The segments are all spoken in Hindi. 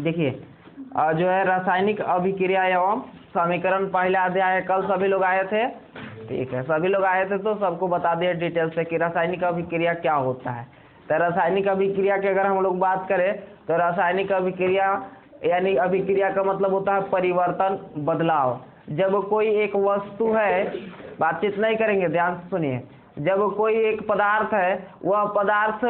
देखिए जो है रासायनिक अभिक्रिया एवं समीकरण पहला अध्याय है। कल सभी लोग आए थे, ठीक है, सभी लोग आए थे तो सबको बता दिया डिटेल से कि रासायनिक अभिक्रिया क्या होता है। तो रासायनिक अभिक्रिया की अगर हम लोग बात करें तो रासायनिक अभिक्रिया यानी अभिक्रिया का मतलब होता है परिवर्तन, बदलाव। जब कोई एक वस्तु है, बातचीत नहीं करेंगे, ध्यान से सुनिए, जब कोई एक पदार्थ है वह पदार्थ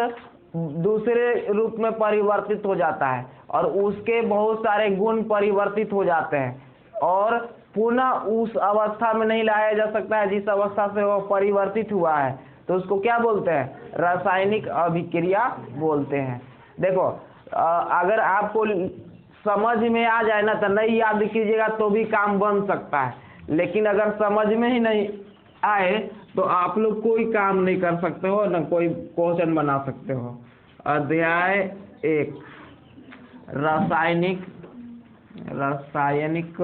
दूसरे रूप में परिवर्तित हो जाता है और उसके बहुत सारे गुण परिवर्तित हो जाते हैं और पुनः उस अवस्था में नहीं लाया जा सकता है जिस अवस्था से वह परिवर्तित हुआ है, तो उसको क्या बोलते हैं? रासायनिक अभिक्रिया बोलते हैं। देखो अगर आपको समझ में आ जाए ना तो नहीं याद कीजिएगा तो भी काम बन सकता है, लेकिन अगर समझ में ही नहीं आए तो आप लोग कोई काम नहीं कर सकते हो, ना कोई क्वेश्चन बना सकते हो। अध्याय 1 रासायनिक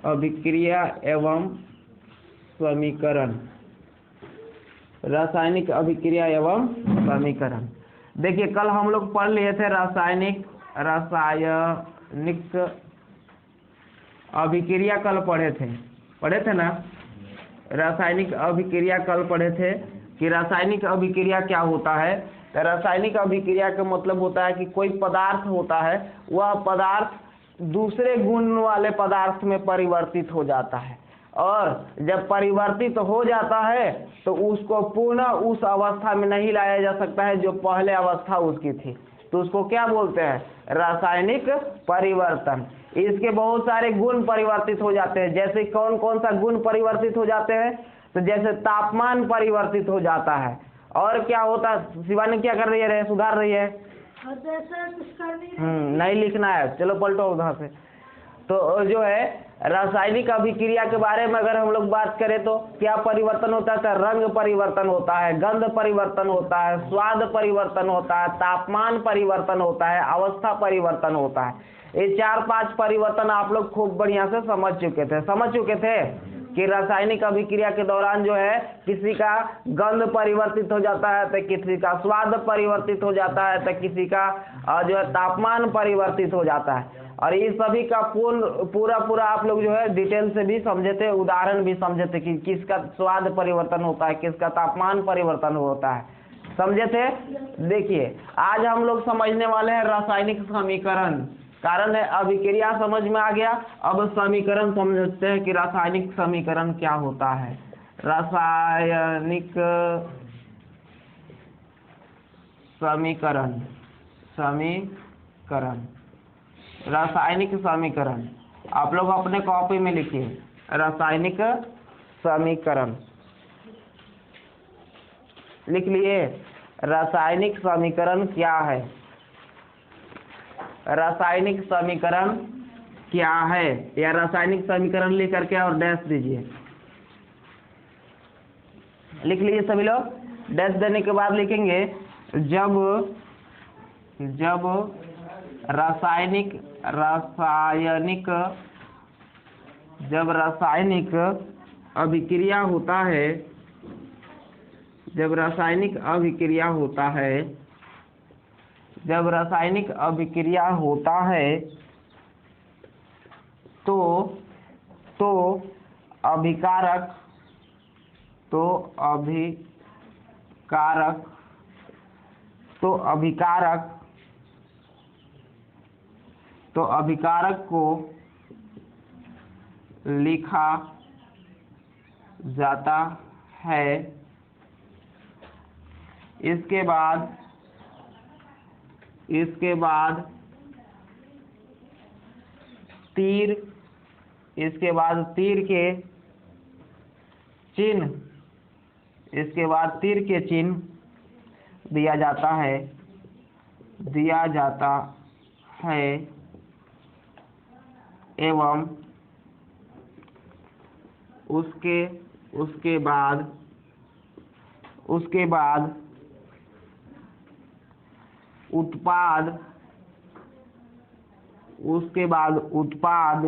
अभिक्रिया एवं समीकरण। रासायनिक अभिक्रिया एवं समीकरण। देखिए कल हम लोग पढ़ लिए थे रासायनिक अभिक्रिया, कल पढ़े थे ना। रासायनिक अभिक्रिया कल पढ़े थे कि रासायनिक अभिक्रिया क्या होता है। तो रासायनिक अभिक्रिया का मतलब होता है कि कोई पदार्थ होता है, वह पदार्थ दूसरे गुण वाले पदार्थ में परिवर्तित हो जाता है और जब परिवर्तित हो जाता है तो उसको पुनः उस अवस्था में नहीं लाया जा सकता है जो पहले अवस्था उसकी थी, तो उसको क्या बोलते हैं? रासायनिक परिवर्तन। इसके बहुत सारे गुण परिवर्तित हो जाते हैं। जैसे कौन कौन सा गुण परिवर्तित हो जाते हैं? तो जैसे तापमान परिवर्तित हो जाता है। और क्या होता है? शिवानी क्या कर रही है? सुधार रही है? नहीं लिखना है, चलो पलटो उधर से। तो जो है रासायनिक अभिक्रिया के बारे में अगर हम लोग बात करें तो क्या परिवर्तन होता है? रंग परिवर्तन होता है, गंध परिवर्तन होता है, स्वाद परिवर्तन होता है, तापमान परिवर्तन होता है, अवस्था परिवर्तन होता है। ये 4-5 परिवर्तन आप लोग खूब बढ़िया से समझ चुके थे कि रासायनिक अभिक्रिया के दौरान जो है किसी का गंध परिवर्तित हो जाता है, तो किसी का स्वाद परिवर्तित हो जाता है, तो किसी का जो है तापमान परिवर्तित हो जाता है। और इस सभी का पूरा आप लोग जो है डिटेल से भी समझे थे, उदाहरण भी समझे थे कि किसका स्वाद परिवर्तन होता है, किसका तापमान परिवर्तन होता है, समझे थे। देखिए आज हम लोग समझने वाले हैं रासायनिक समीकरण। कारण है अभिक्रिया समझ में आ गया, अब समीकरण समझते हैं कि रासायनिक समीकरण क्या होता है। रासायनिक समीकरण आप लोग अपने कॉपी में लिखिए। रासायनिक समीकरण लिख लिए। रासायनिक समीकरण क्या है? रासायनिक समीकरण क्या है, या रासायनिक समीकरण लिख करके और डैश दीजिए। लिख लीजिए सभी लोग। डैश देने के बाद लिखेंगे जब रासायनिक अभिक्रिया होता है, जब रासायनिक अभिक्रिया होता है तो अभिकारक को लिखा जाता है। इसके बाद तीर के चिन्ह दिया जाता है एवं उसके बाद उत्पाद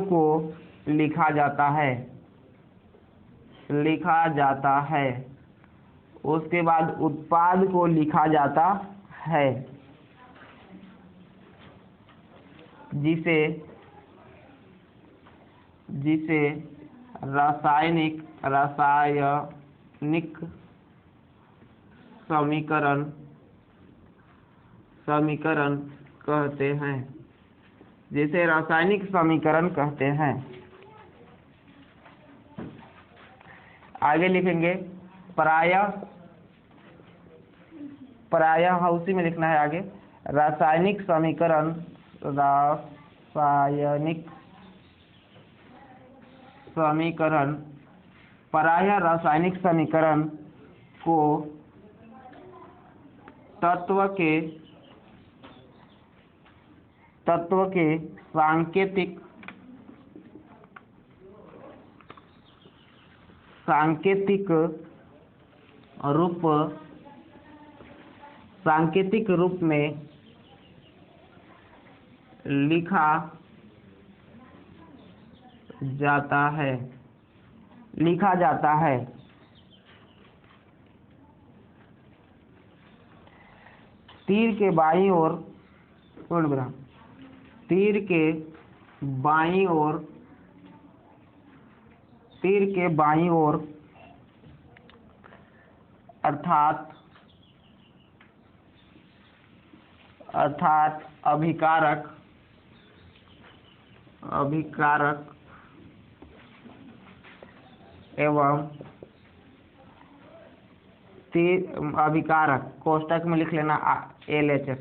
को लिखा जाता है। लिखा जाता है। उसके बाद उत्पाद को लिखा जाता है, जिसे रासायनिक समीकरण कहते हैं, जिसे रासायनिक समीकरण कहते हैं। आगे लिखेंगे प्रायः उसी में लिखना है आगे। रासायनिक समीकरण प्रायः रासायनिक समीकरण को तत्व के सांकेतिक रूप में लिखा जाता है। तीर के बाईं ओर अर्थात अभिकारक एवं अभिकारक कोष्टक में लिख लेना LHS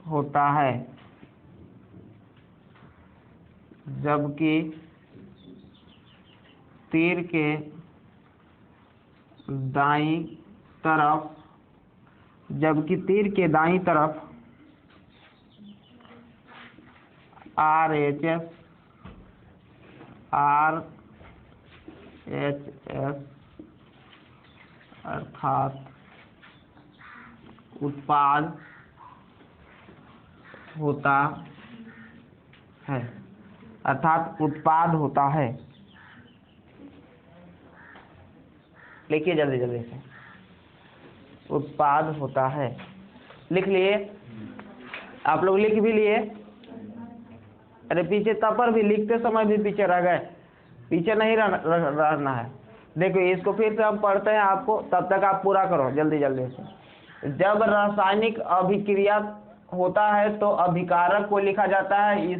होता है, जबकि तीर के दाईं तरफ RHS अर्थात उत्पाद होता है। लिखिए जल्दी से, उत्पाद होता है। लिख लिए आप लोग? लिख भी लिए? अरे पीछे तब पर भी लिखते समय भी पीछे रह गए, पीछे नहीं रहना है। देखो इसको फिर से हम पढ़ते हैं आपको, तब तक आप पूरा करो जल्दी से। जब रासायनिक अभिक्रिया होता है तो अभिकारक को लिखा जाता है,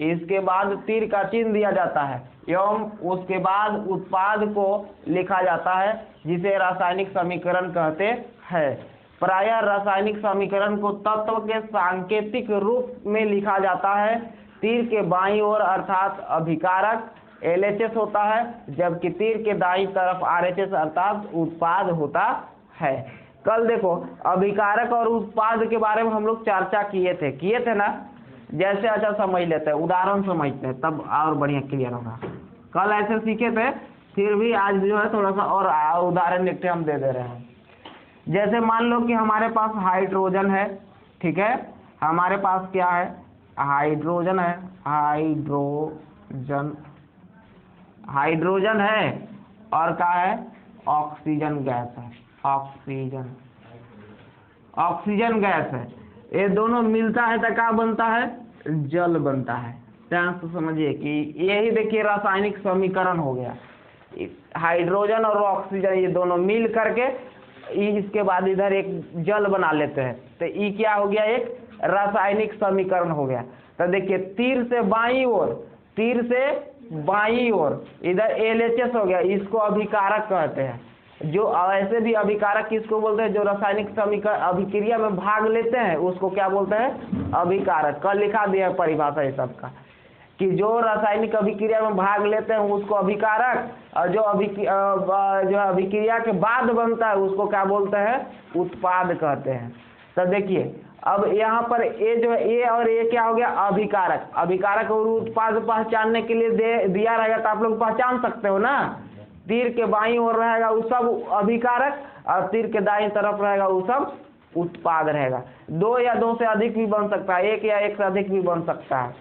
इसके बाद तीर का चिन्ह दिया जाता है एवं उसके बाद उत्पाद को लिखा जाता है, जिसे रासायनिक समीकरण कहते हैं। प्रायः रासायनिक समीकरण को तत्व के सांकेतिक रूप में लिखा जाता है। तीर के बाईं ओर अर्थात अभिकारक LHS होता है, जबकि तीर के दाईं तरफ RHS अर्थात उत्पाद होता है। कल देखो अभिकारक और उत्पाद के बारे में हम लोग चर्चा किए थे ना। जैसे अच्छा समझ लेते हैं, उदाहरण समझते हैं, तब और बढ़िया क्लियर होगा। कल ऐसे सीखे थे, फिर भी आज जो है थोड़ा सा और उदाहरण लिखते हम दे दे रहे हैं। जैसे मान लो कि हमारे पास हाइड्रोजन है, ठीक है, हमारे पास क्या है, हाइड्रोजन है, हाइड्रोजन है और क्या है, ऑक्सीजन गैस है, ऑक्सीजन गैस है। ये दोनों मिलता है तो क्या बनता है, जल बनता है। ध्यान से समझिए कि यही देखिए रासायनिक समीकरण हो गया। हाइड्रोजन और ऑक्सीजन ये दोनों मिल करके इसके बाद इधर एक जल बना लेते हैं, तो ये क्या हो गया, एक रासायनिक समीकरण हो गया। तो देखिए तीर से बाईं ओर इधर LHS हो गया, इसको अभिकारक कहते हैं। जो ऐसे भी अभिकारक किसको बोलते हैं, जो रासायनिक समीकरण अभिक्रिया में भाग लेते हैं उसको क्या बोलते हैं, अभिकारक। कल लिखा दिया है परिभाषा ये सबका, कि जो रासायनिक अभिक्रिया में भाग लेते हैं उसको अभिकारक, और जो अभिक्रिया के बाद बनता है उसको क्या बोलते हैं, उत्पाद कहते हैं। तो देखिए अब यहाँ पर ये जो है, ये और ये क्या हो गया, अभिकारक और उत्पाद पहचानने के लिए दिया रहेगा, तो आप लोग पहचान सकते हो ना। तीर के बाईं ओर रहेगा वो सब अभिकारक, और तीर के दाईं तरफ रहेगा वो सब उत्पाद रहेगा। 2 या 2 से अधिक भी बन सकता है, 1 या 1 से अधिक भी बन सकता है।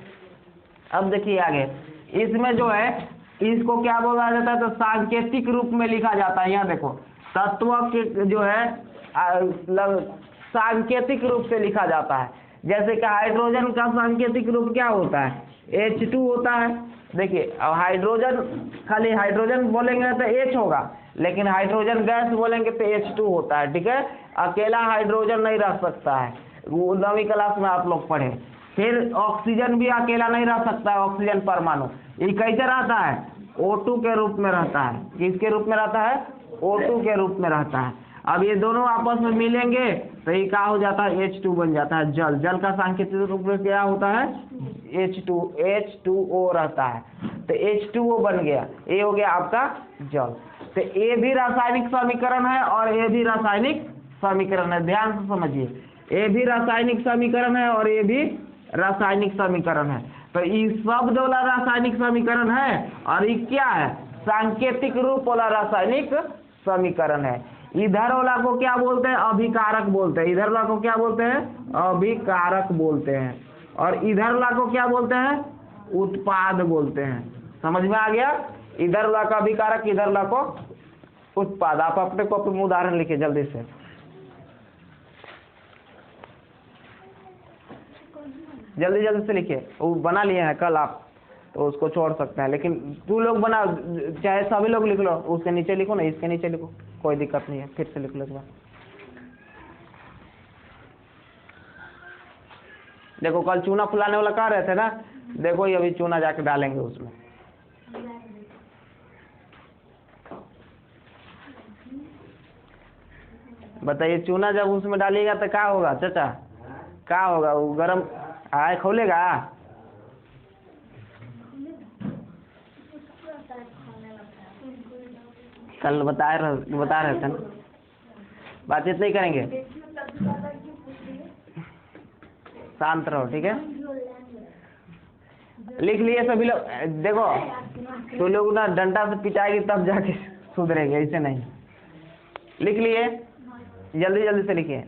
अब देखिए आगे, इसमें जो है इसको क्या बोला जाता है, तो सांकेतिक रूप में लिखा जाता है। यहाँ देखो तत्व के जो है सांकेतिक रूप से लिखा जाता है। जैसे कि हाइड्रोजन का सांकेतिक रूप क्या होता है, H2 होता है। देखिए अब हाइड्रोजन, खाली हाइड्रोजन बोलेंगे तो H होगा, लेकिन हाइड्रोजन गैस बोलेंगे तो H2 होता है। ठीक है, अकेला हाइड्रोजन नहीं रह सकता है, वो 9वीं क्लास में आप लोग पढ़े। फिर ऑक्सीजन भी अकेला नहीं रह सकता है, ऑक्सीजन परमाणु ये कैसे रहता है, O2 के रूप में रहता है। किसके रूप में रहता है, O2 के रूप में रहता है। अब ये दोनों आपस में मिलेंगे तो ये क्या हो जाता है, H2 बन जाता है। जल, जल का सांकेतिक रूप में क्या होता है, H2O रहता है, तो H2O बन गया, ये हो गया आपका जल। तो ये भी रासायनिक समीकरण है और ये भी रासायनिक समीकरण है, ध्यान से समझिए। ये भी रासायनिक समीकरण है और ये भी रासायनिक समीकरण है। तो ये शब्द वाला रासायनिक समीकरण है और ये क्या है, सांकेतिक रूप वाला रासायनिक समीकरण है। इधर वाला को क्या बोलते हैं, अभिकारक बोलते हैं। इधर वाला को क्या बोलते हैं, अभिकारक बोलते हैं। और इधर वाला को क्या बोलते हैं, उत्पाद बोलते हैं। समझ में आ गया, इधर वाला का अभिकारक, इधर वाला को उत्पाद। आप अपने कॉपी में उदाहरण लिखिए जल्दी से। जल्दी जल्दी से लिखिए, वो बना लिए हैं कल आप, तो उसको छोड़ सकते हैं, लेकिन तू लोग बना, चाहे सभी लोग लिख लो, उसके नीचे लिखो ना, इसके नीचे लिखो, कोई दिक्कत नहीं है, फिर से लिख लो एक बार। देखो कल चूना फुलाने वाला कह रहे थे ना, देखो ये अभी चूना जाके डालेंगे उसमें। बताइए चूना जब उसमें डालिएगा तो क्या होगा चाचा, क्या होगा, वो गर्म आए खोलेगा। कल बता रहे थे ना, बातचीत नहीं करेंगे, शांत रहो, ठीक है। लिख लिए सभी लोग, देखो तो लोग ना डंडा से पिटाएगी तब जाके सुधरेंगे, ऐसे नहीं। लिख लिए, जल्दी जल्दी से लिखिए।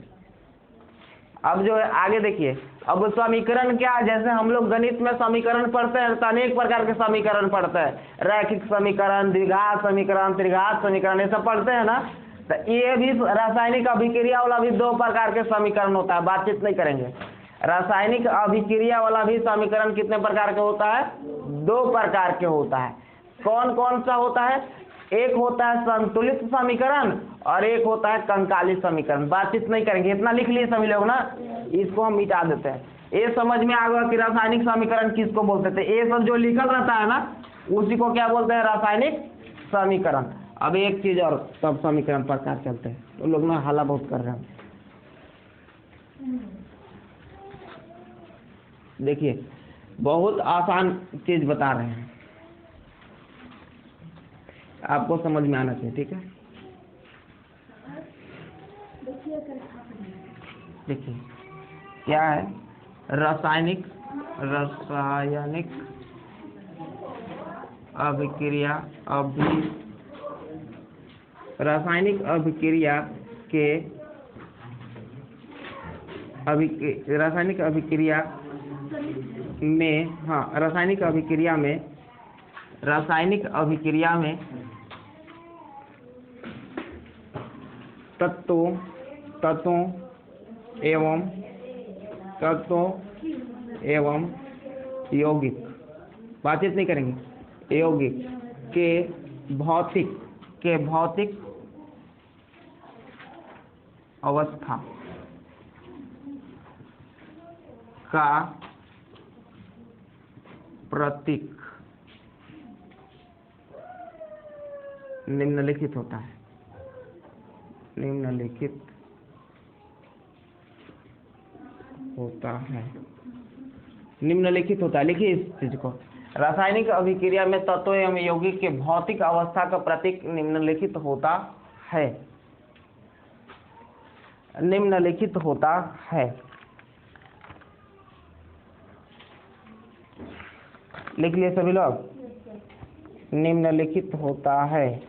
अब जो है आगे देखिए, अब समीकरण क्या, जैसे हम लोग गणित में समीकरण पढ़ते हैं तो अनेक प्रकार के समीकरण पढ़ते हैं, रैखिक समीकरण, द्विघात समीकरण, त्रिघात समीकरण, ये सब पढ़ते हैं ना। तो ये भी रासायनिक अभिक्रिया वाला भी 2 प्रकार के समीकरण होता है, बातचीत नहीं करेंगे। रासायनिक अभिक्रिया वाला भी समीकरण कितने प्रकार का होता है, 2 प्रकार के होता है। कौन कौन सा होता है, एक होता है संतुलित समीकरण और एक होता है कंकाली समीकरण। बातचीत नहीं करेंगे, इतना लिख लिए सभी लोग ना, इसको हम मिटा देते हैं। ये समझ में आ गया कि रासायनिक समीकरण किसको बोलते थे, ये सब जो लिखल रहता है ना उसी को क्या बोलते हैं, रासायनिक समीकरण। अब एक चीज और, तब समीकरण प्रकार चलते हैं, तो लोग ना हल्ला बहुत कर रहे हैं। देखिए बहुत आसान चीज बता रहे हैं, आपको समझ में आना चाहिए, ठीक है। देखिए क्या है, रासायनिक अभिक्रिया, रासायनिक अभिक्रिया में, हाँ रासायनिक अभिक्रिया में तत्वों एवं यौगिक, बातचीत नहीं करेंगे, यौगिक के भौतिक अवस्था का प्रतीक निम्नलिखित होता है। निम्नलिखित होता है, लिखिए इस चीज को। रासायनिक अभिक्रिया में तत्व एवं यौगिक के भौतिक अवस्था का प्रतीक निम्नलिखित होता है। निम्नलिखित होता है, लिख लिए सभी लोग, निम्नलिखित होता है।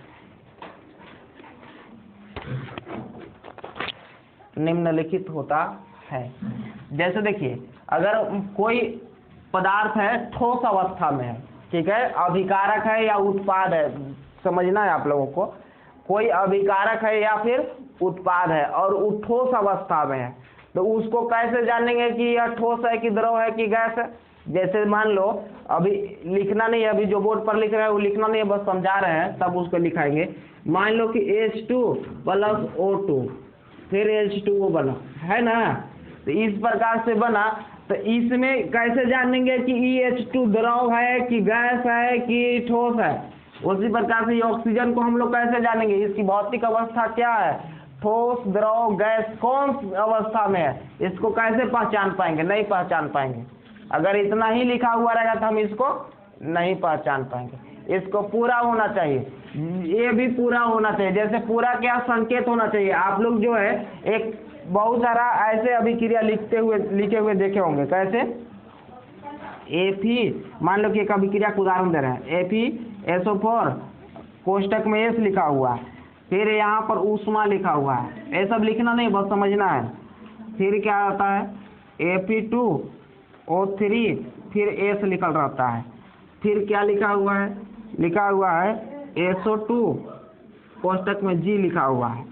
निम्नलिखित होता है, जैसे देखिए अगर कोई पदार्थ है ठोस अवस्था में है, ठीक है, अभिकारक है या उत्पाद है, समझना है आप लोगों को। कोई अभिकारक है या फिर उत्पाद है और वो ठोस अवस्था में है, तो उसको कैसे जानेंगे कि यह ठोस है कि द्रव है कि गैस है। जैसे मान लो, अभी लिखना नहीं है, अभी जो बोर्ड पर लिख रहे हैं वो लिखना नहीं है, बस समझा रहे हैं, तब उसको लिखाएंगे। मान लो कि H2 प्लस O2 फिर H2O बना है ना, तो इस प्रकार से बना, तो इसमें कैसे जानेंगे कि EH2 द्रव है कि गैस है कि ठोस है। उसी प्रकार से ऑक्सीजन को हम लोग कैसे जानेंगे, इसकी भौतिक अवस्था क्या है, ठोस द्रव गैस कौन अवस्था में है, इसको कैसे पहचान पाएंगे, नहीं पहचान पाएंगे। अगर इतना ही लिखा हुआ रहेगा तो हम इसको नहीं पहचान पाएंगे। इसको पूरा होना चाहिए, ये भी पूरा होना चाहिए। जैसे पूरा क्या संकेत होना चाहिए, आप लोग जो है एक बहुत सारा ऐसे अभिक्रिया लिखे हुए देखे होंगे। कैसे, Fe, मान लो कि एक अभिक्रिया का उदाहरण दे रहे हैं, FeSO4 कोष्टक में S लिखा हुआ है, फिर यहाँ पर ऊष्मा लिखा हुआ है, ये सब लिखना नहीं, बस समझना है। फिर क्या आता है Fe2O3, फिर S लिखा रहता है, फिर क्या लिखा हुआ है, लिखा हुआ है SO2 कोष्टक में G लिखा हुआ है,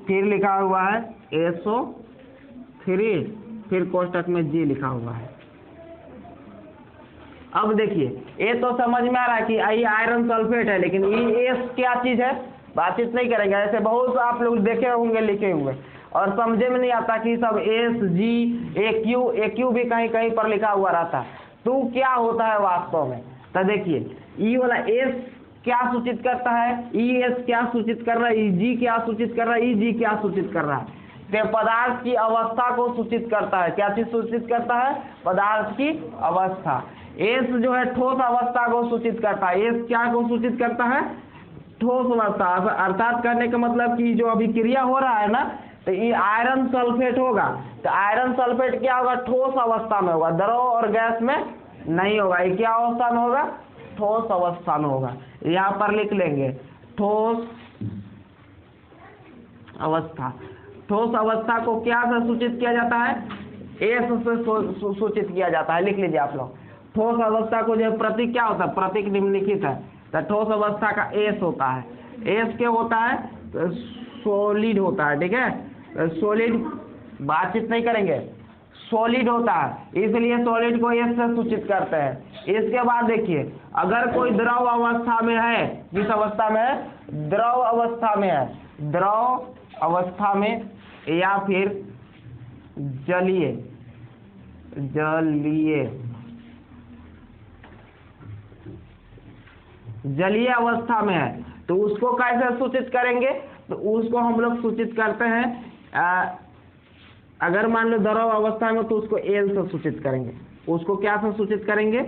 फिर लिखा हुआ है SO3, फिर कोष्टक में G लिखा हुआ है। अब देखिए, ये तो समझ में आ रहा है कि ये आयरन सल्फेट है, लेकिन ये S क्या चीज है, बातचीत नहीं करेंगे। ऐसे बहुत आप लोग देखे होंगे लिखे हुए, और समझे में नहीं आता कि सब SG AQ भी कहीं कहीं पर लिखा हुआ रहता है, तो क्या होता है वास्तव में। तो देखिए, ई वाला S क्या सूचित करता है, ES क्या सूचित कर रहा है, EG क्या सूचित कर रहा है, EG क्या सूचित कर रहा है, तो पदार्थ की अवस्था को सूचित करता है। क्या चीज सूचित करता है, पदार्थ की अवस्था। S जो है ठोस अवस्था को सूचित करता है। S क्या को सूचित करता है, ठोस अवस्था। अर्थात करने का मतलब कि जो अभिक्रिया हो रहा है ना, तो ये आयरन सल्फेट होगा, तो आयरन सल्फेट क्या होगा, ठोस अवस्था में होगा, द्रव और गैस में नहीं होगा। ये क्या अवस्था में होगा, ठोस अवस्था में होगा। यहाँ पर लिख लेंगे ठोस अवस्था। ठोस अवस्था को क्या से सूचित किया जाता है, S से सूचित किया जाता है। लिख लीजिए आप लोग, ठोस अवस्था को जो प्रतीक क्या होता है, प्रतीक निम्नलिखित है, तो ठोस अवस्था का S होता है। S क्या होता है, तो सॉलिड होता है, ठीक है, सॉलिड बातचीत नहीं करेंगे, सॉलिड होता है, इसलिए सॉलिड को S से सूचित करते हैं। इसके बाद देखिए, अगर कोई द्रव अवस्था में है, किस अवस्था में है, द्रव अवस्था में है, द्रव अवस्था में या फिर जलीय जलीय अवस्था में है, तो उसको कैसे सूचित करेंगे, तो उसको हम लोग सूचित करते हैं, अगर मान लो द्रव अवस्था में, तो उसको L से सूचित करेंगे। उसको क्या से सूचित करेंगे,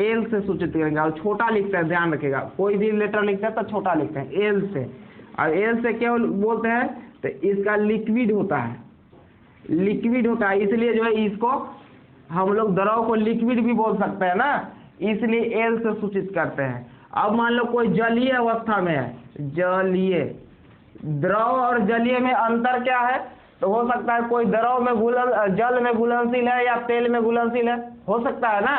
L से सूचित करेंगे। और छोटा लिखते हैं, ध्यान रखिएगा, कोई भी लेटर लिखते हैं तो छोटा लिखते हैं, L से। और L से क्या बोलते हैं, तो इसका लिक्विड होता है, लिक्विड होता है, इसलिए जो है इसको हम लोग द्रव को लिक्विड भी बोल सकते हैं ना, इसलिए L से सूचित करते हैं। अब मान लो कोई जलीय अवस्था में है, जलीय, द्रव और जलीय में अंतर क्या है, तो हो सकता है कोई द्रव में जल में घुलनशील है या तेल में घुलनशील है, हो सकता है ना।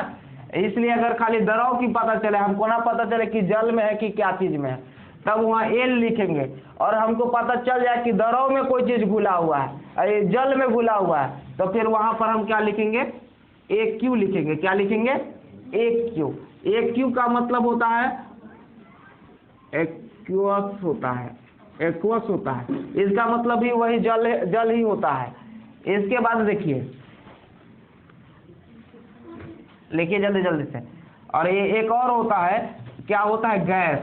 इसलिए अगर खाली द्रव की पता चले, हमको ना पता चले कि जल में है कि क्या चीज में है, तब वहाँ L लिखेंगे। और हमको पता चल जाए कि द्रव में कोई चीज घुला हुआ है, जल में घुला हुआ है, तो फिर वहां पर हम क्या लिखेंगे, AQ लिखेंगे। क्या लिखेंगे, AQ। AQ का मतलब होता है एक्वस होता है, एक्वस होता है, इसका मतलब भी वही जल ही होता है। इसके बाद देखिए, लिखिए जल्दी जल्दी से। और ये एक और होता है, क्या होता है, गैस।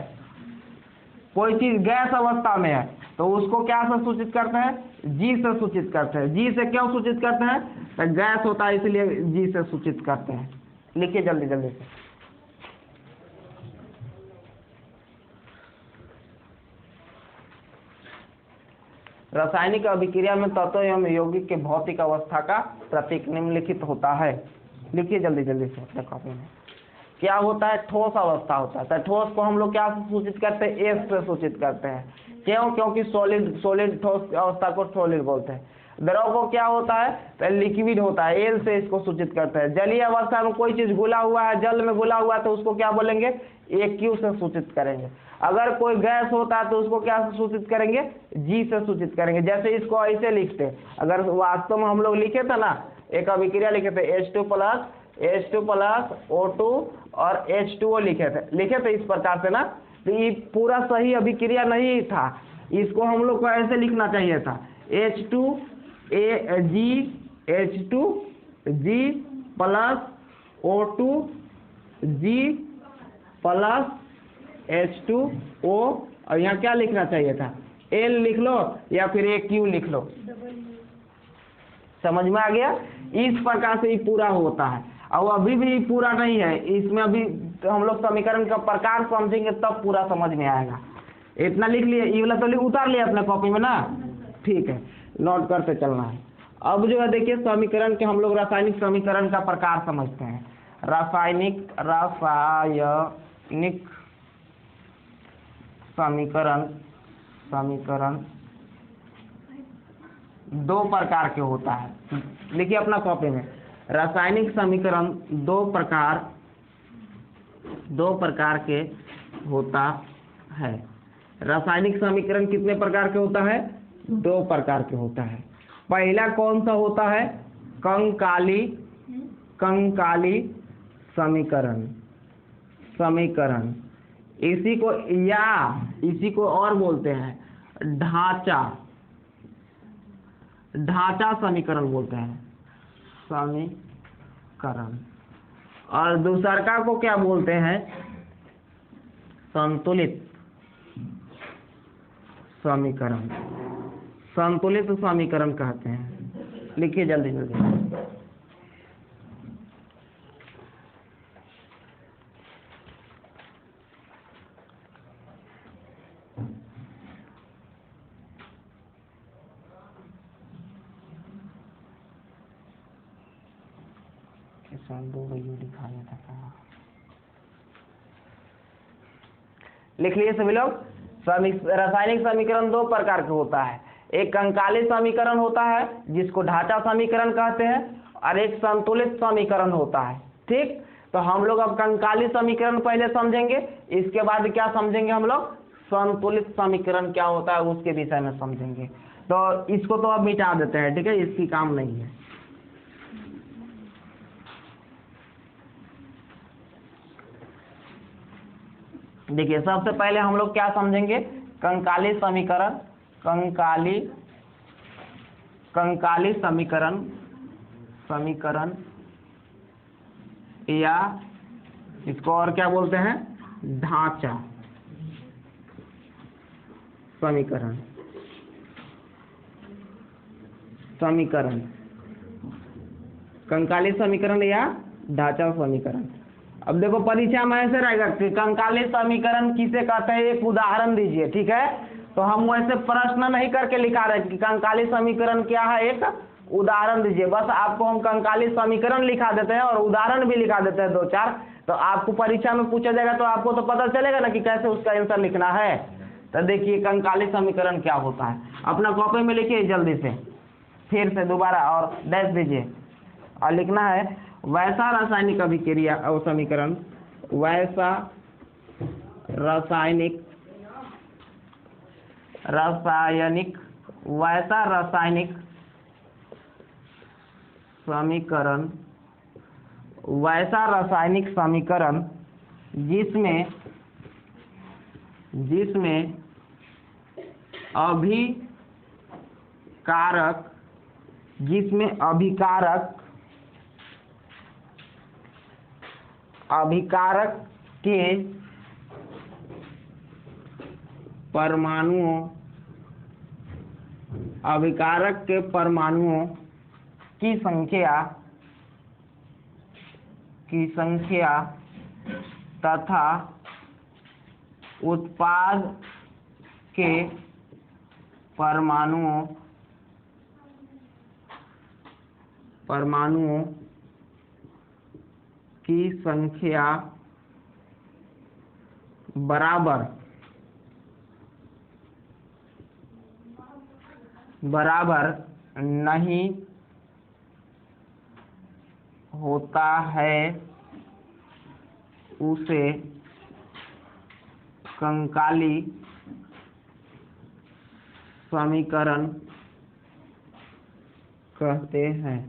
कोई चीज गैस अवस्था में है, तो उसको क्या से सूचित करते हैं, G से सूचित करते हैं। G से क्यों सूचित करते हैं, तो गैस होता है, इसलिए G से सूचित करते हैं। लिखिए जल्दी जल्दी से। रासायनिक अभिक्रिया में तत्व एवं यौगिक के भौतिक अवस्था का प्रतीक निम्नलिखित होता है। लिखिए जल्दी जल्दी से अपने कॉपी में। क्या होता है, ठोस अवस्था होता है, तो ठोस को हम लोग क्या सूचित करते हैं, S से सूचित करते हैं। क्यों, क्योंकि सॉलिड ठोस अवस्था को सॉलिड बोलते हैं। द्रव को क्या होता है, तो लिक्विड होता है, एल से इसको सूचित करते हैं। जलीय अवस्था में कोई चीज घुला हुआ है, जल में घुला हुआ है, तो उसको क्या बोलेंगे, AQ से सूचित करेंगे। अगर कोई गैस होता है तो उसको क्या से सूचित करेंगे, G से सूचित करेंगे। जैसे इसको ऐसे लिखते, अगर वास्तव में हम लोग लिखे थे ना, एक अभिक्रिया लिखे थे H2 प्लस O2 और H2O लिखे थे इस प्रकार से ना, तो ये पूरा सही अभिक्रिया नहीं था, इसको हम लोग को ऐसे लिखना चाहिए था, H2G plus O2G plus H2O, और यहाँ क्या लिखना चाहिए था, L लिख लो या फिर AQ लिख लो। समझ में आ गया? इस प्रकार से ये पूरा होता है। और अभी भी पूरा नहीं है, इसमें अभी तो हम लोग समीकरण का प्रकार समझेंगे तब पूरा समझ में आएगा। इतना लिख लिए, ये वाला तो उतार लिया अपने कॉपी में ना, ठीक है, नोट करते चलना है। अब जो है देखिए समीकरण के हम लोग रासायनिक समीकरण का प्रकार समझते हैं। रासायनिक समीकरण दो प्रकार के होता है। लिखिए अपना कॉपी में, रासायनिक समीकरण दो प्रकार के होता है। रासायनिक समीकरण कितने प्रकार के होता है, दो प्रकार के होता है। पहला कौन सा होता है, कंकाली समीकरण। इसी को और बोलते हैं ढांचा समीकरण बोलते हैं, समीकरण। और दूसरा को क्या बोलते हैं, संतुलित समीकरण कहते हैं। लिखिए जल्दी जल्दी। लिख लिए सभी लोग। रासायनिक समीकरण दो प्रकार के होता है, एक कंकाली समीकरण होता है जिसको ढांचा समीकरण कहते हैं, और एक संतुलित समीकरण होता है। ठीक, तो हम लोग अब कंकाली समीकरण पहले समझेंगे, इसके बाद क्या समझेंगे हम लोग, संतुलित समीकरण क्या होता है उसके विषय में समझेंगे। तो इसको तो अब मिटा देते हैं, ठीक है, इसकी काम नहीं है। देखिए सबसे पहले हम लोग क्या समझेंगे, कंकाली समीकरण या इसको और क्या बोलते हैं, ढांचा समीकरण। कंकाली समीकरण या ढांचा समीकरण। अब देखो परीक्षा में ऐसे रहेगा कि कंकाली समीकरण किसे कहते हैं, एक उदाहरण दीजिए, ठीक है। तो हम वैसे प्रश्न नहीं करके लिखा रहे कि कंकाली समीकरण क्या है, एक उदाहरण दीजिए। बस आपको हम कंकाली समीकरण लिखा देते हैं और उदाहरण भी लिखा देते हैं दो चार, तो आपको परीक्षा में पूछा जाएगा तो आपको तो पता चलेगा ना कि कैसे उसका आंसर लिखना है। तो देखिए कंकाली समीकरण क्या होता है, अपना कॉपी में लिखिए जल्दी से, फिर से दोबारा और डैश दीजिए और लिखना है वैसा रासायनिक अभिक्रिया और समीकरण, वैसा रासायनिक समीकरण जिसमें अभिकारक के परमाणुओं की संख्या तथा उत्पाद के परमाणुओं की संख्या बराबर नहीं होता है उसे कंकाली समीकरण कहते हैं।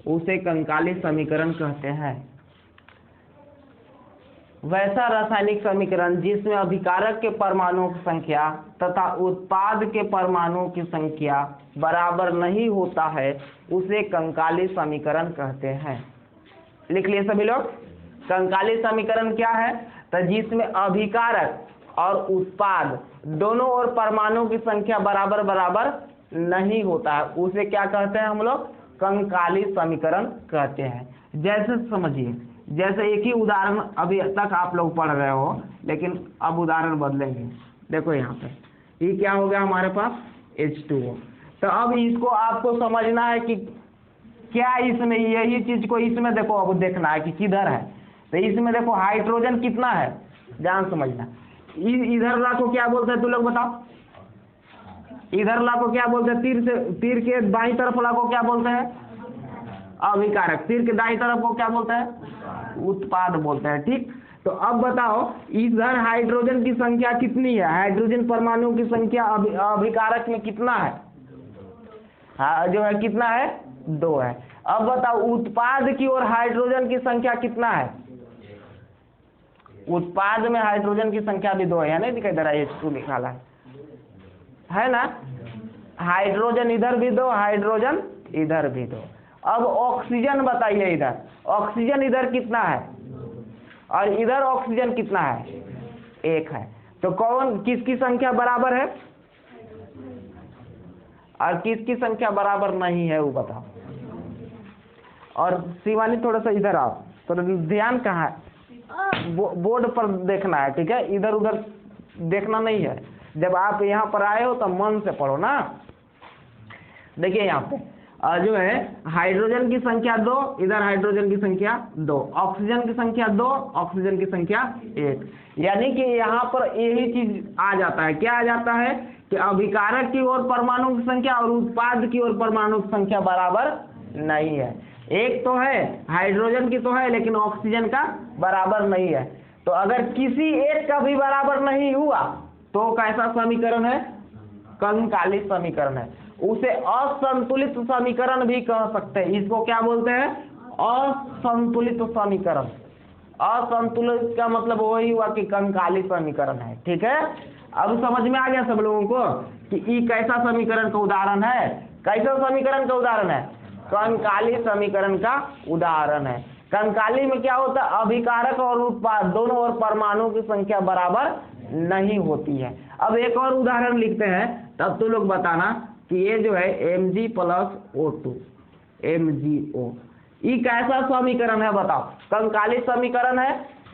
उसे कंकाली समीकरण कहते हैं। वैसा रासायनिक समीकरण जिसमें अभिकारक के परमाणुओं की संख्या तथा उत्पाद के परमाणुओं की संख्या बराबर नहीं होता है उसे कंकाली समीकरण कहते हैं। लिख लिए सभी लोग। कंकाली समीकरण क्या है? तो जिसमें अभिकारक और उत्पाद दोनों और परमाणुओं की संख्या बराबर बराबर नहीं होता है उसे क्या कहते हैं हम लोग? कंकाली समीकरण कहते हैं। जैसे समझिए, जैसे एक ही उदाहरण अभी तक आप लोग पढ़ रहे हो, लेकिन अब उदाहरण बदलेंगे। देखो यहाँ पे ये क्या हो गया हमारे पास? H2O। तो अब इसको आपको समझना है कि क्या इसमें यही चीज को इसमें देखो, अब देखना है कि किधर है। तो इसमें देखो हाइड्रोजन कितना है, ध्यान समझना। इधर ला को क्या बोलते हैं तू लोग बताओ? इधर ला को क्या बोलते हैं? तीर के बाईं तरफ ला को क्या बोलते हैं? अभिकारक। तीर के दाईं तरफ को क्या बोलते हैं? उत्पाद बोलते हैं। ठीक, तो अब बताओ इधर हाइड्रोजन की संख्या कितनी है? हाइड्रोजन परमाणुओं की संख्या अभिकारक में कितना है? जो है कितना है? 2 है। अब बताओ उत्पाद की और हाइड्रोजन की संख्या कितना है? उत्पाद में हाइड्रोजन की संख्या भी 2 है, नहीं दिखाई दे रहा है? H2 लिखा है ना? हाइड्रोजन इधर भी 2, हाइड्रोजन इधर भी 2। अब ऑक्सीजन बताइए, इधर ऑक्सीजन इधर कितना है और इधर ऑक्सीजन कितना है? 1 है। तो कौन किसकी संख्या बराबर है और किसकी संख्या बराबर नहीं है वो बताओ। और शिवानी थोड़ा सा इधर आओ, तो ध्यान कहाँ है? बोर्ड पर देखना है, ठीक है? इधर उधर देखना नहीं है। जब आप यहाँ पर आए हो तो मन से पढ़ो ना। देखिए यहाँ पे जो है हाइड्रोजन की संख्या 2, इधर हाइड्रोजन की संख्या 2, ऑक्सीजन की संख्या 2, ऑक्सीजन की संख्या 1। यानी कि यहाँ पर यही चीज आ जाता है। क्या आ जाता है कि अभिकारक की ओर परमाणु की संख्या और उत्पाद की ओर परमाणु की संख्या बराबर नहीं है। एक तो है हाइड्रोजन की तो है, लेकिन ऑक्सीजन का बराबर नहीं है। तो अगर किसी एक का भी बराबर नहीं हुआ तो कैसा समीकरण है? कंकाली समीकरण है। उसे असंतुलित समीकरण भी कह सकते हैं। इसको क्या बोलते हैं? असंतुलित समीकरण। असंतुलित का मतलब वही हुआ कि कंकाली समीकरण है। ठीक है, अब समझ में आ गया सब लोगों को कि ये कैसा समीकरण का उदाहरण है? कैसा समीकरण का उदाहरण है? कंकाली समीकरण का उदाहरण है। कंकाली में क्या होता है? अभिकारक और उत्पाद दोनों और परमाणु की संख्या बराबर नहीं होती है। अब एक और उदाहरण लिखते हैं, तब तो लोग बताना कि ये जो है Mg+O2 MgO, ये कैसा समीकरण है बताओ? कंकाली समीकरण है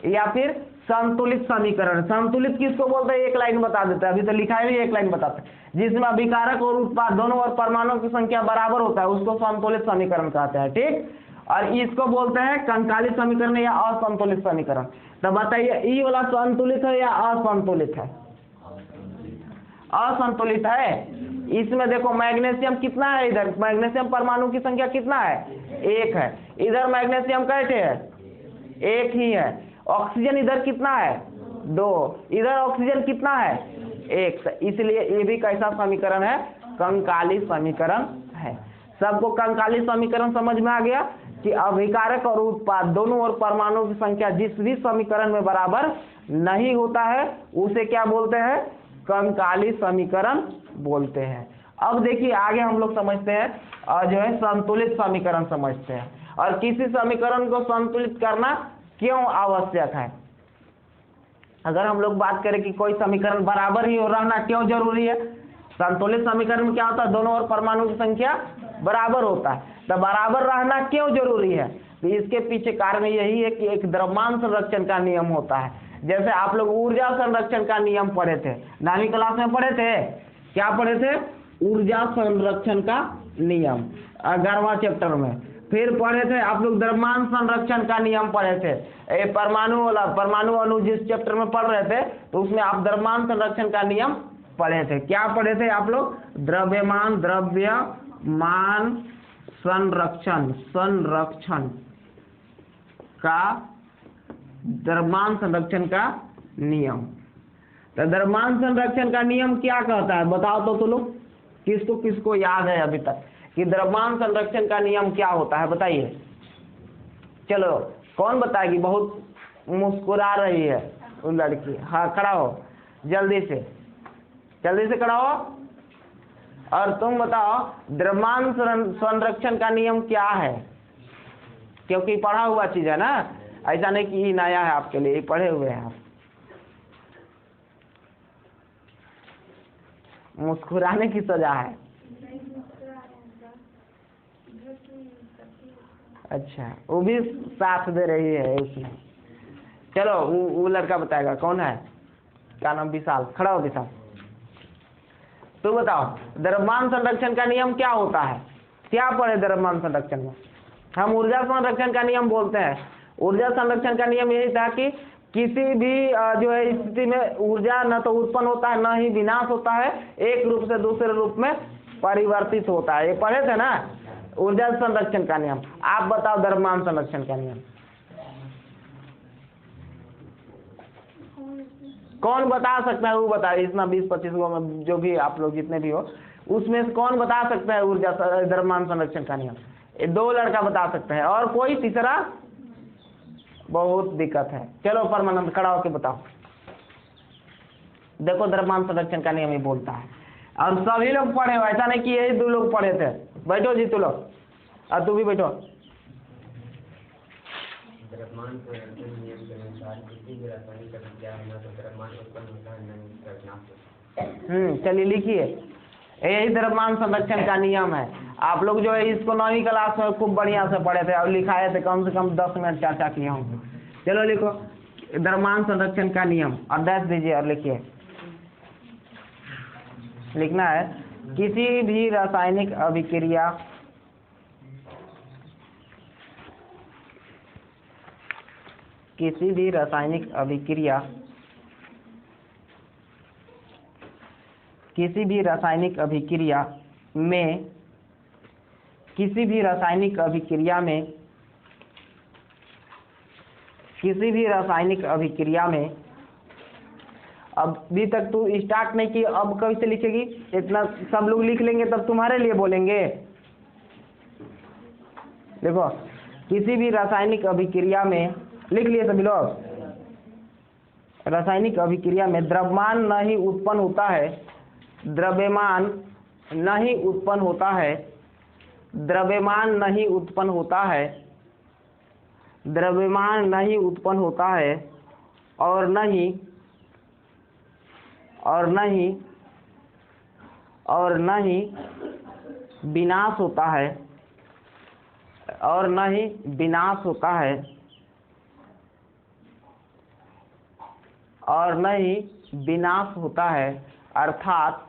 या फिर संतुलित समीकरण? संतुलित किसको बोलते हैं? एक लाइन बता देते हैं, अभी तो लिखा है भी, एक लाइन बताते हैं। जिसमें अभिकारक और उत्पाद दोनों और परमाणु की संख्या बराबर होता है उसको संतुलित समीकरण कहते हैं। ठीक, और इसको बोलते हैं कंकाली समीकरण या असंतुलित समीकरण। तो बताइए ये वाला संतुलित है या असंतुलित है? असंतुलित है। इसमें देखो मैग्नीशियम कितना है? इधर मैग्नीशियम परमाणु की संख्या कितना है? 1 है। इधर मैग्नीशियम कैसे है? 1 ही है। ऑक्सीजन इधर कितना है? 2। इधर ऑक्सीजन कितना है? 1। इसलिए ये भी कैसा समीकरण है? कंकाली समीकरण है। सबको कंकाली समीकरण समझ में आ गया कि अभिकारक और उत्पाद दोनों और परमाणु की संख्या जिस भी समीकरण में बराबर नहीं होता है उसे क्या बोलते हैं? कंकाली समीकरण बोलते हैं। अब देखिए आगे हम लोग समझते हैं और जो है संतुलित समीकरण समझते हैं। और किसी समीकरण को संतुलित करना क्यों आवश्यक है? अगर हम लोग बात करें कि कोई समीकरण बराबर ही रहना क्यों जरूरी है? संतुलित समीकरण में क्या होता है? दोनों और परमाणु की संख्या बराबर होता है। तो बराबर रहना क्यों जरूरी है? तो इसके पीछे कारण यही है कि एक द्रव्यमान संरक्षण का नियम होता है। जैसे आप लोग ऊर्जा संरक्षण का नियम पढ़े थे, 9वीं क्लास में पढ़े थे। क्या पढ़े थे? ऊर्जा संरक्षण का नियम 11वां चैप्टर में। फिर पढ़े थे आप लोग द्रव्यमान संरक्षण का नियम पढ़े थे। परमाणु अणु जिस चैप्टर में पढ़ रहे थे तो उसमें आप द्रव्यमान संरक्षण का नियम पढ़े थे। क्या पढ़े थे आप लोग? द्रव्यमान, द्रव्य द्रव्यमान संरक्षण का नियम। तो द्रव्यमान संरक्षण का नियम क्या कहता है बताओ तो तुम लोग, किसको किसको याद है अभी तक कि द्रव्यमान संरक्षण का नियम क्या होता है, बताइए। चलो कौन बताएगी, बहुत मुस्कुरा रही है वो लड़की। हाँ खड़ा हो, जल्दी से खड़ा हो। और तुम बताओ द्रव्यमान संरक्षण का नियम क्या है, क्योंकि पढ़ा हुआ चीज है ना, ऐसा नहीं कि नया है आपके लिए, पढ़े हुए हैं आप। मुस्कुराने की सजा है। अच्छा, वो भी साथ दे रही है उसमें। चलो वो लड़का बताएगा, कौन है, क्या नाम, विशाल। खड़ा हो विशाल, तो बताओ द्रव्यमान संरक्षण का नियम क्या होता है, क्या पढ़े द्रव्यमान संरक्षण में। हम ऊर्जा संरक्षण का नियम बोलते हैं। ऊर्जा संरक्षण का नियम यही था कि किसी भी जो है स्थिति में ऊर्जा न तो उत्पन्न होता है न ही विनाश होता है, एक रूप से दूसरे रूप में परिवर्तित होता है। ये पढ़े थे ना ऊर्जा संरक्षण का नियम। आप बताओ द्रव्यमान संरक्षण का नियम कौन बता सकता है, वो बताइए। इतना 20-25 गो में जो भी आप लोग जितने भी हो उसमें से कौन बता सकता है ऊर्जा द्रव्यमान संरक्षण का नियम। ये 2 लड़का बता सकते हैं, और कोई तीसरा बहुत दिक्कत है। चलो परमानंद खड़ा होके बताओ। देखो द्रव्यमान संरक्षण का नियम ही बोलता है, और सभी लोग पढ़े हो, ऐसा नहीं कि यही 2 लोग पढ़े थे। बैठो जी तू लोग, और तू भी बैठो। द्रव्यमान संरक्षण नियम के अनुसार किसी भी रासायनिक अभिक्रिया में न तो द्रव्यमान उत्पन्न होता है न ही उसका विनाश होता है। चलिए लिखिए, यही द्रव्यमान संरक्षण का नियम है। आप लोग जो है इसको 9वीं क्लास में खूब बढ़िया से पढ़े थे और लिखाए थे, कम से कम 10 मिनट चर्चा किए होंगे। चलो लिखो द्रव्यमान संरक्षण का नियम, और 10 दीजिए और लिखिए। लिखना है किसी भी रासायनिक अभिक्रिया में अभी तक तू स्टार्ट नहीं की, अब कैसे लिखेगी, इतना सब लोग लिख लेंगे तब तुम्हारे लिए बोलेंगे। देखो किसी भी रासायनिक अभिक्रिया में, लिख लिए सभी लोग, रासायनिक अभिक्रिया में द्रव्यमान न ही उत्पन्न होता है, द्रव्यमान नहीं उत्पन्न होता है, द्रव्यमान नहीं उत्पन्न होता है, द्रव्यमान नहीं उत्पन्न होता है, और नहीं विनाश होता है, और नहीं विनाश होता है, और नहीं विनाश होता है, अर्थात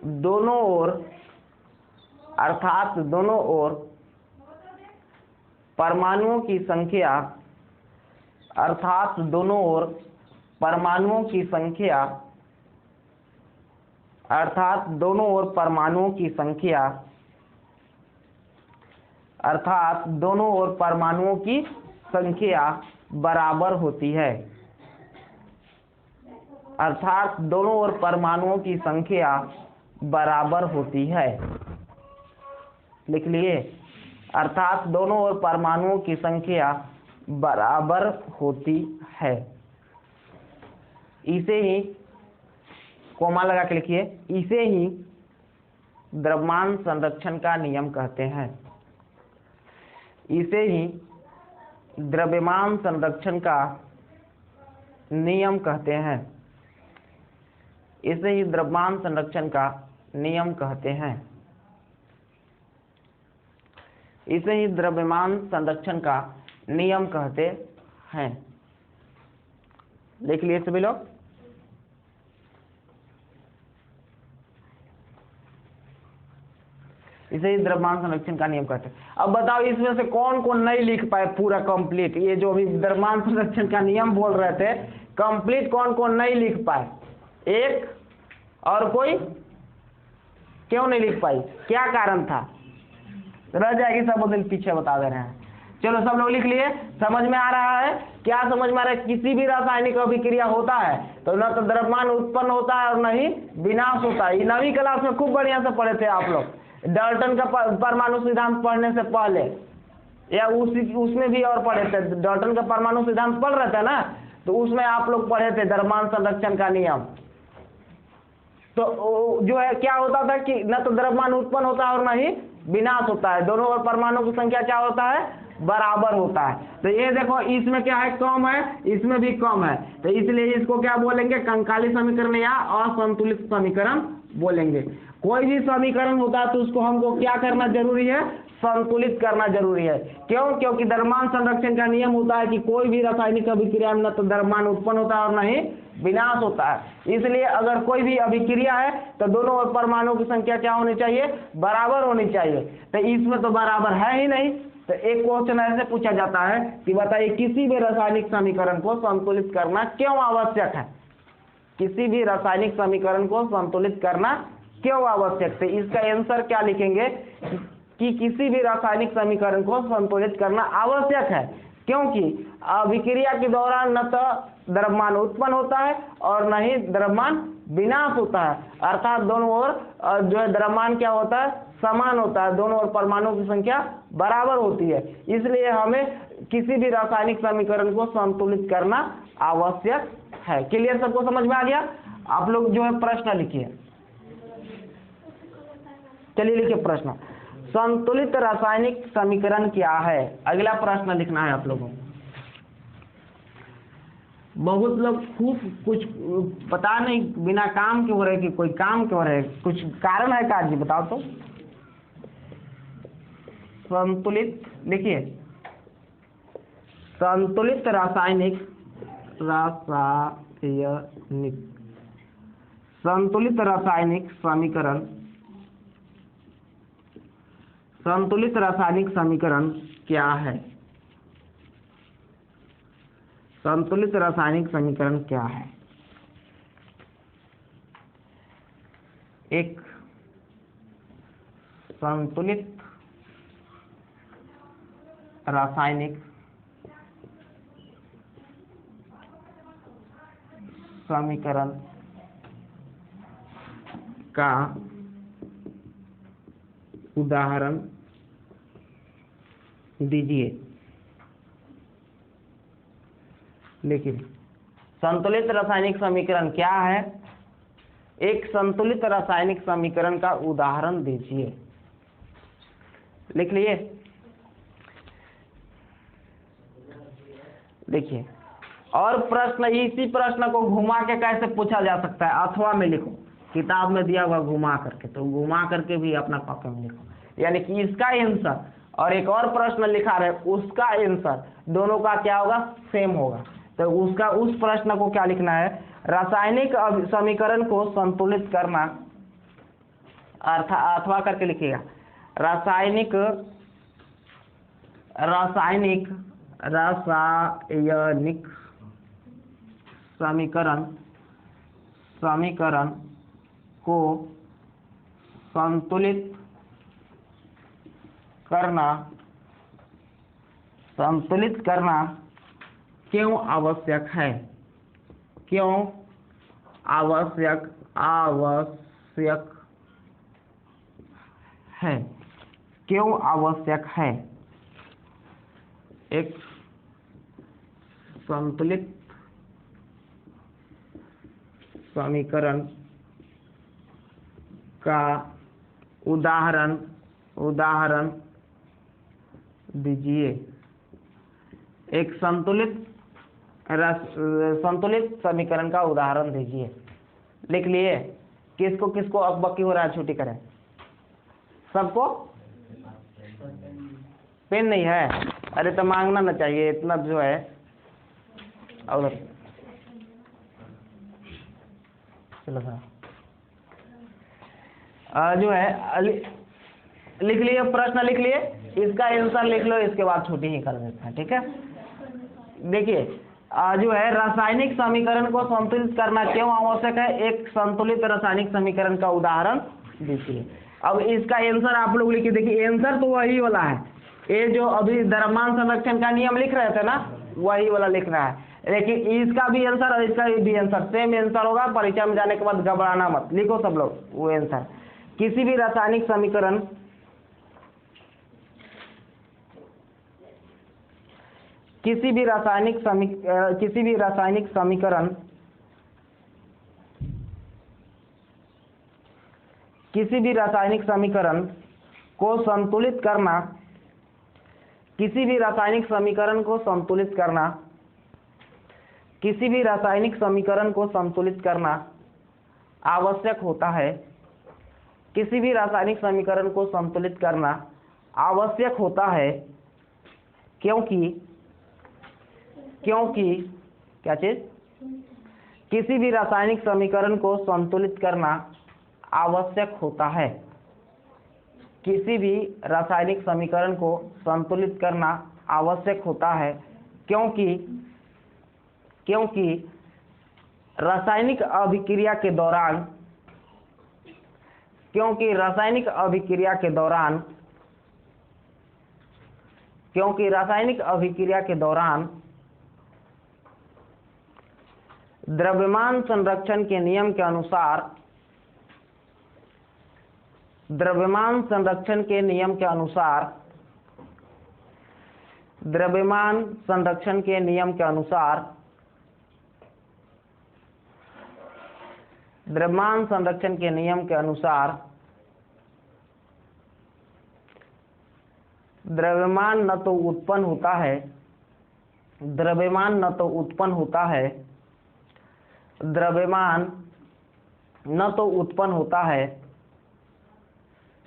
दोनों ओर परमाणुओं की संख्या, अर्थात दोनों ओर परमाणुओं की संख्या, अर्थात दोनों ओर परमाणुओं की संख्या, अर्थात दोनों ओर परमाणुओं की संख्या बराबर होती है, अर्थात दोनों ओर परमाणुओं की संख्या बराबर होती है। लिख लिए, अर्थात दोनों ओर परमाणुओं की संख्या बराबर होती है। इसे ही कोमा लगा के लिखिए, इसे ही द्रव्यमान संरक्षण का नियम कहते हैं। इसे ही द्रव्यमान संरक्षण का नियम कहते हैं। इसे ही द्रव्यमान संरक्षण का नियम कहते हैं। इसे ही द्रव्यमान संरक्षण का नियम कहते हैं। लिख लिए सभी लोग। इसे ही द्रव्यमान संरक्षण का नियम कहते हैं। अब बताओ इसमें से कौन कौन नहीं लिख पाए पूरा कंप्लीट, ये जो भी द्रव्यमान संरक्षण का नियम बोल रहे थे कंप्लीट कौन कौन नहीं लिख पाए, एक और कोई क्यों नहीं लिख पाई, क्या कारण था? रह जाएगी, सब दिन पीछे बता दे रहे हैं। चलो सब लोग लिख लिए, समझ में आ रहा है? क्या समझ में आ रहा है? किसी भी रासायनिक अभिक्रिया होता है तो न तो द्रव्यमान उत्पन्न होता है और न ही विनाश होता है। ये 9वीं क्लास में खूब बढ़िया से पढ़े थे आप लोग, डाल्टन का परमाणु सिद्धांत पढ़ने से पहले, या उसमें भी और पढ़े थे। डाल्टन का परमाणु सिद्धांत पढ़ रहे थे ना, तो उसमें आप लोग पढ़े थे द्रव्यमान संरक्षण का नियम। तो जो है क्या होता था कि न तो द्रव्यमान उत्पन्न होता है और न ही विनाश होता है, दोनों ओर परमाणु की संख्या क्या होता है? बराबर होता है। तो ये देखो, इसमें क्या है? कम है, इसमें भी कम है, तो इसलिए इसको क्या बोलेंगे? कंकाली समीकरण या असंतुलित समीकरण बोलेंगे। कोई भी समीकरण होता है तो उसको हमको क्या करना जरूरी है? संतुलित करना जरूरी है। क्यों? क्योंकि द्रव्यमान संरक्षण का नियम होता है कि कोई भी रासायनिक अभिक्रिया में न तो द्रव्यमान उत्पन्न होता है और न ही विनाश होता है। इसलिए अगर कोई भी अभिक्रिया है तो दोनों ओर परमाणु की संख्या क्या होनी चाहिए? बराबर होनी चाहिए। तो इसमें तो बराबर है ही नहीं। तो एक क्वेश्चन ऐसे पूछा जाता है कि बताइए किसी भी रासायनिक समीकरण को संतुलित करना क्यों आवश्यक है? किसी भी रासायनिक समीकरण को संतुलित करना क्यों आवश्यक है? इसका आंसर क्या लिखेंगे कि किसी भी रासायनिक समीकरण को संतुलित करना आवश्यक है, क्योंकि अभिक्रिया के दौरान न तो द्रव्यमान उत्पन्न होता है और न ही द्रव्यमान विनाश होता है। अर्थात दोनों ओर जो है द्रव्यमान क्या होता है? समान होता है, दोनों ओर परमाणु की संख्या बराबर होती है। इसलिए हमें किसी भी रासायनिक समीकरण को संतुलित करना आवश्यक है। क्लियर? सबको समझ में आ गया? आप लोग जो है प्रश्न लिखिए। चलिए लिखिए प्रश्न, संतुलित रासायनिक समीकरण क्या है? अगला प्रश्न लिखना है आप लोगों को। बहुत लोग खूब कुछ पता नहीं बिना काम के हो रहे कि कोई काम क्यों रहे, कुछ कारण है का जी? बताओ तो। संतुलित लिखिए, संतुलित रासायनिक संतुलित रासायनिक समीकरण, संतुलित रासायनिक समीकरण क्या है? संतुलित रासायनिक समीकरण क्या है? एक संतुलित रासायनिक समीकरण का उदाहरण दीजिए। देखिए, संतुलित रासायनिक समीकरण क्या है? एक संतुलित रासायनिक समीकरण का उदाहरण दीजिए। लिख लिए? देखिए, और प्रश्न, इसी प्रश्न को घुमा के कैसे पूछा जा सकता है? अथवा में लिखो, किताब में दिया हुआ घुमा करके, तो घुमा करके भी अपना कॉपी में लिखो। यानी कि इसका आंसर और एक और प्रश्न लिखा रहे उसका आंसर दोनों का क्या होगा? सेम होगा। तो उसका उस प्रश्न को क्या लिखना है? रासायनिक समीकरण को संतुलित करना, अथवा करके लिखिएगा, रासायनिक समीकरण को संतुलित करना क्यों आवश्यक है? क्यों आवश्यक है? क्यों आवश्यक है? एक संतुलित समीकरण का उदाहरण दीजिए। एक संतुलित समीकरण का उदाहरण दीजिए। लिख लिए? किसको किसको अकबकी हो रहा है? छुट्टी करें सबको। पेन नहीं है? अरे तो मांगना ना चाहिए इतना जो है। और चलो जो है लिख लिए, प्रश्न लिख लिए, इसका आंसर लिख लो, इसके बाद छुट्टी ही कर देते हैं। ठीक है? देखिए, जो है रासायनिक समीकरण को संतुलित करना क्यों आवश्यक है, एक संतुलित रासायनिक समीकरण का उदाहरण दीजिए। अब इसका आंसर आप लोग लिखिए। देखिए आंसर तो वही वाला है, ये जो अभी द्रव्यमान संरक्षण का नियम लिख रहे थे ना, वही वाला लिख रहा है। लेकिन इसका भी आंसर और इसका भी आंसर सेम आंसर होगा। परीक्षा में जाने के बाद घबराना मत, लिखो सब लोग वो आंसर। किसी भी रासायनिक समीकरण किसी भी रासायनिक समीकरण को संतुलित करना, किसी भी रासायनिक समीकरण को संतुलित करना, किसी भी रासायनिक समीकरण को संतुलित करना आवश्यक होता है। किसी भी रासायनिक समीकरण को संतुलित करना आवश्यक होता है क्योंकि क्या चीज, किसी भी रासायनिक समीकरण को संतुलित करना आवश्यक होता है। किसी भी रासायनिक समीकरण को संतुलित करना आवश्यक होता है क्योंकि रासायनिक अभिक्रिया के दौरान द्रव्यमान संरक्षण के नियम के अनुसार द्रव्यमान संरक्षण के नियम के अनुसार द्रव्यमान संरक्षण के नियम के अनुसार द्रव्यमान संरक्षण के नियम के अनुसार द्रव्यमान न तो उत्पन्न होता है, द्रव्यमान न तो उत्पन्न होता है, द्रव्यमान न तो उत्पन्न होता है,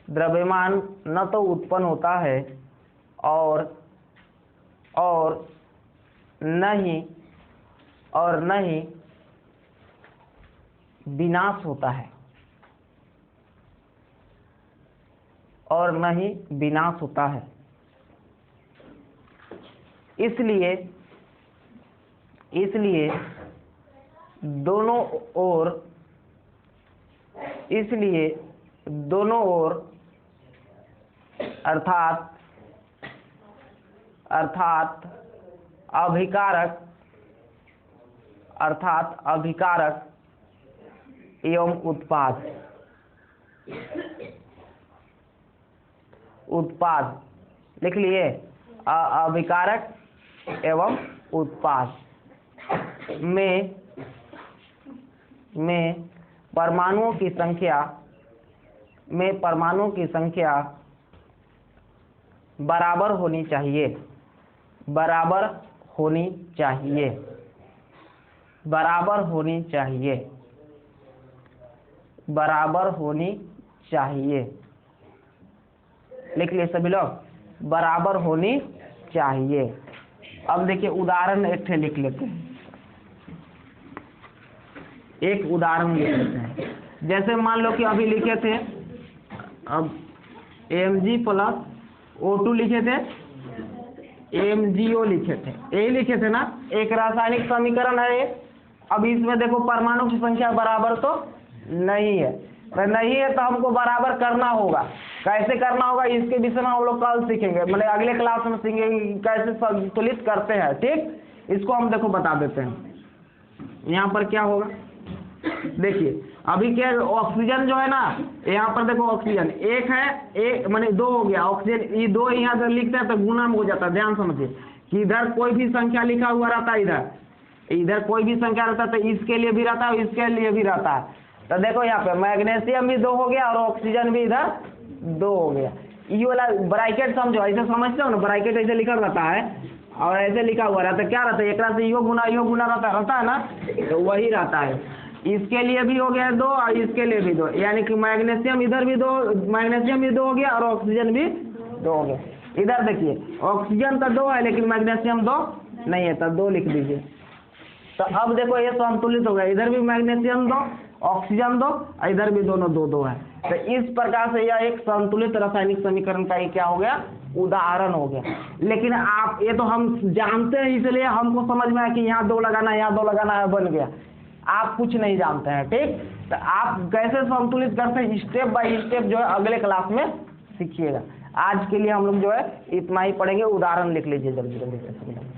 द्रव्यमान न तो उत्पन्न होता है और न ही विनाश होता है, और न ही विनाश होता है। इसलिए दोनों ओर अर्थात अभिकारक एवं उत्पाद लिख लिए, अभिकारक एवं उत्पाद में परमाणुओं की संख्या बराबर होनी चाहिए, बराबर होनी चाहिए, बराबर होनी चाहिए, बराबर होनी चाहिए। लिख लिए सभी लोग, बराबर होनी चाहिए। अब देखिए उदाहरण एक ठे लिख लेते हैं, एक उदाहरण लिख लेते हैं। जैसे मान लो कि अभी लिखे थे, अब Mg प्लस O2 लिखे थे, MgO लिखे थे, यही लिखे थे ना। एक रासायनिक समीकरण है ये। अब इसमें देखो परमाणु की संख्या बराबर तो नहीं है, तो नहीं है तो हमको बराबर करना होगा। कैसे करना होगा इसके विषय में हम लोग कल सीखेंगे, मतलब अगले क्लास में सीखेंगे कैसे संतुलित करते हैं। ठीक, इसको हम देखो बता देते हैं। यहाँ पर क्या होगा, देखिए अभी क्या ऑक्सीजन जो है ना, यहाँ पर देखो ऑक्सीजन एक है, एक माने दो हो गया ऑक्सीजन, ये दो यहाँ से लिखते हैं तो गुना में हो जाता है। ध्यान समझिए कि इधर कोई भी संख्या लिखा हुआ रहता है, इधर कोई भी संख्या रहता है तो इसके लिए भी रहता है और इसके लिए भी रहता है। तो देखो यहाँ पे मैग्नीशियम भी दो हो गया और ऑक्सीजन भी इधर दो हो गया। ये वाला ब्रैकेट समझो, ऐसे समझते हो ना, ब्रैकेट ऐसे लिखा रहता है और ऐसे लिखा हुआ रहता है। क्या रहता है, एक से यो गुना रहता है ना, तो वही रहता है। इसके लिए भी हो गया दो और इसके लिए भी दो, यानी कि मैग्नीशियम इधर भी दो, मैग्नीशियम भी दो हो गया और ऑक्सीजन भी दो हो गया। इधर देखिए ऑक्सीजन तो दो है लेकिन मैग्नीशियम दो नहीं है, तो दो लिख दीजिए। तो अब देखो ये संतुलित हो गया, इधर भी मैग्नीशियम दो, ऑक्सीजन दो, इधर भी दोनों दो दो है। तो इस प्रकार से यह एक संतुलित रासायनिक समीकरण का ये क्या हो गया, उदाहरण हो गया। लेकिन आप ये तो हम जानते हैं, इसलिए हमको समझ में आया कि यहाँ 2 लगाना है, यहाँ 2 लगाना है, बन गया। आप कुछ नहीं जानते हैं, ठीक। तो आप कैसे संतुलित करते हैं, स्टेप बाय स्टेप जो है अगले क्लास में सीखिएगा। आज के लिए हम लोग जो है इतना ही पढ़ेंगे। उदाहरण लिख लीजिए जल्दी जल्दी से।